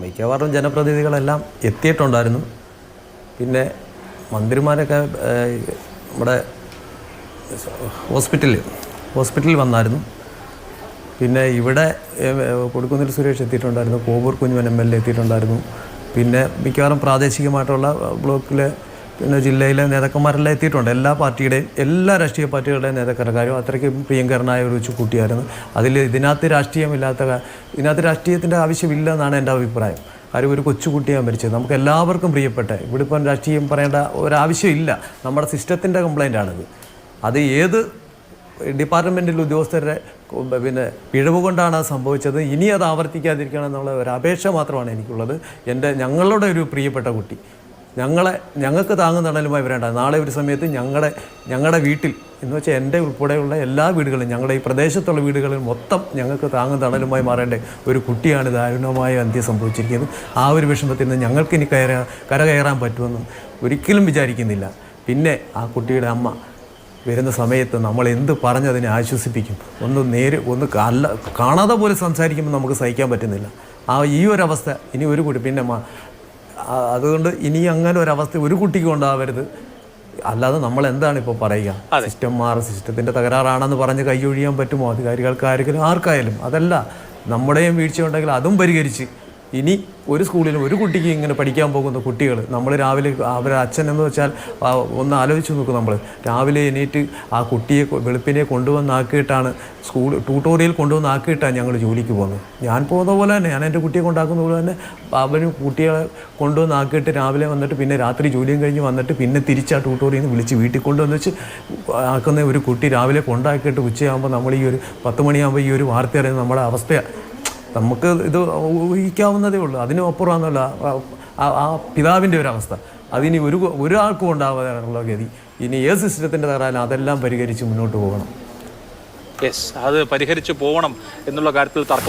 മിക്കവാറും ജനപ്രതിനിധികളെല്ലാം എത്തിയിട്ടുണ്ടായിരുന്നു. പിന്നെ മന്ത്രിമാരൊക്കെ നമ്മുടെ ഹോസ്പിറ്റലിൽ വന്നായിരുന്നു. പിന്നെ ഇവിടെ കൊടിക്കുന്നിൽ സുരേഷ് എത്തിയിട്ടുണ്ടായിരുന്നു, കോവൂർ കുഞ്ഞുമൻ MLA എത്തിയിട്ടുണ്ടായിരുന്നു. പിന്നെ മിക്കവാറും പ്രാദേശികമായിട്ടുള്ള ബ്ലോക്കിലെ പിന്നെ ജില്ലയിലെ നേതാക്കന്മാരെല്ലാം എത്തിയിട്ടുണ്ട്. എല്ലാ രാഷ്ട്രീയ പാർട്ടികളുടെയും നേതാക്കന്മാരും അത്രയ്ക്ക് പ്രിയങ്കരനായ ഒരു കുട്ടിയായിരുന്നു. ഇതിനകത്ത് രാഷ്ട്രീയത്തിൻ്റെ ആവശ്യമില്ല എന്നാണ് എൻ്റെ അഭിപ്രായം. ആരും ഒരു കൊച്ചുകുട്ടിയാണ് മരിച്ചത്. നമുക്ക് എല്ലാവർക്കും പ്രിയപ്പെട്ട ഇവിടെ ഇപ്പം രാഷ്ട്രീയം പറയേണ്ട ഒരാവശ്യമില്ല. നമ്മുടെ സിസ്റ്റത്തിൻ്റെ കംപ്ലൈൻ്റാണിത്. അത് ഏത് ഡിപ്പാർട്ട്മെൻറ്റിൽ ഉദ്യോഗസ്ഥരുടെ പിന്നെ പിഴവ് കൊണ്ടാണ് അത് സംഭവിച്ചത്. ഇനി അത് ആവർത്തിക്കാതിരിക്കണം എന്നുള്ള ഒരു അപേക്ഷ മാത്രമാണ് എനിക്കുള്ളത്. ഞങ്ങളുടെ ഒരു പ്രിയപ്പെട്ട കുട്ടി ഞങ്ങൾക്ക് താങ്ങുന്നടലുമായി വരേണ്ട. നാളെ ഒരു സമയത്ത് ഞങ്ങളുടെ വീട്ടിൽ എന്ന് വെച്ചാൽ എൻ്റെ ഉൾപ്പെടെയുള്ള എല്ലാ വീടുകളും ഞങ്ങളുടെ ഈ പ്രദേശത്തുള്ള വീടുകളിൽ മൊത്തം ഞങ്ങൾക്ക് താങ്ങുന്നടലുമായി മാറേണ്ട ഒരു കുട്ടിയാണ് ദാരുണമായ അന്ത്യം സംഭവിച്ചിരിക്കുന്നത്. ആ ഒരു വിഷമത്തിൽ നിന്ന് ഞങ്ങൾക്കിനി കരകയറാൻ പറ്റുമെന്നും ഒരിക്കലും വിചാരിക്കുന്നില്ല. പിന്നെ ആ കുട്ടിയുടെ അമ്മ വരുന്ന സമയത്ത് നമ്മൾ എന്ത് പറഞ്ഞതിനെ ആശ്വസിപ്പിക്കും? ഒന്ന് കാണാതെ പോലും സംസാരിക്കുമ്പോൾ നമുക്ക് സഹിക്കാൻ പറ്റുന്നില്ല. ഈ ഒരവസ്ഥ ഇനി ഒരു കുട്ടി പിന്നെ അതുകൊണ്ട് ഇനി അങ്ങനെ ഒരവസ്ഥ ഒരു കുട്ടിക്ക് ഉണ്ടാവരുത്. അല്ലാതെ നമ്മൾ എന്താണ് ഇപ്പോൾ പറയുക? സിസ്റ്റത്തിൻ്റെ തകരാറാണെന്ന് പറഞ്ഞ് കൈയൊഴിയാൻ പറ്റുമോ അധികാരികൾക്ക് ആർക്കായാലും? അതല്ല, നമ്മുടെയും വീഴ്ച ഉണ്ടെങ്കിൽ അതും പരിഹരിച്ച് ഇനി ഒരു സ്കൂളിലും ഒരു കുട്ടിക്ക് ഇങ്ങനെ പഠിക്കാൻ പോകുന്ന കുട്ടികൾ നമ്മൾ രാവിലെ അവരുടെ അച്ഛൻ എന്ന് വെച്ചാൽ ഒന്ന് ആലോചിച്ച് നോക്കും. നമ്മൾ രാവിലെ എണീറ്റ് ആ കുട്ടിയെ വെളുപ്പിനെ കൊണ്ടുവന്നാക്കിയിട്ടാണ് ട്യൂട്ടോറിയൽ കൊണ്ടുവന്നാക്കിയിട്ടാണ് ഞങ്ങൾ ജോലിക്ക് പോകുന്നത്. ഞാൻ പോകുന്ന പോലെ തന്നെ, ഞാൻ എൻ്റെ കുട്ടിയെ കൊണ്ടാക്കുന്ന പോലെ തന്നെ അവന് കുട്ടികളെ കൊണ്ടുവന്നാക്കിയിട്ട് രാവിലെ വന്നിട്ട് പിന്നെ രാത്രി ജോലിയും കഴിഞ്ഞ് വന്നിട്ട് പിന്നെ തിരിച്ച് ആ ട്യൂട്ടോറിയിൽ നിന്ന് വിളിച്ച് വീട്ടിൽ കൊണ്ടുവന്ന് വെച്ച് ആക്കുന്ന ഒരു കുട്ടി രാവിലെ കൊണ്ടാക്കിയിട്ട് ഉച്ചയാകുമ്പോൾ നമ്മൾ ഈ ഒരു 10 മണിയാകുമ്പോൾ ഈ ഒരു വാർത്ത അറിയുന്നത് നമ്മുടെ അവസ്ഥയാണ്. നമുക്ക് ഇത് ഊഹിക്കാവുന്നതേ ഉള്ളൂ. അതിനും അപ്പുറമാണെന്നല്ല ആ പിതാവിൻ്റെ ഒരവസ്ഥ. അതിനി ഒരാൾക്കും ഉണ്ടാവാനുള്ള ഗതി. ഇനി ഏത് സിസ്റ്റത്തിൻ്റെ തകരാനും അതെല്ലാം പരിഹരിച്ച് മുന്നോട്ട് പോകണം. അത് പരിഹരിച്ച് പോകണം എന്നുള്ള കാര്യത്തിൽ തർക്കം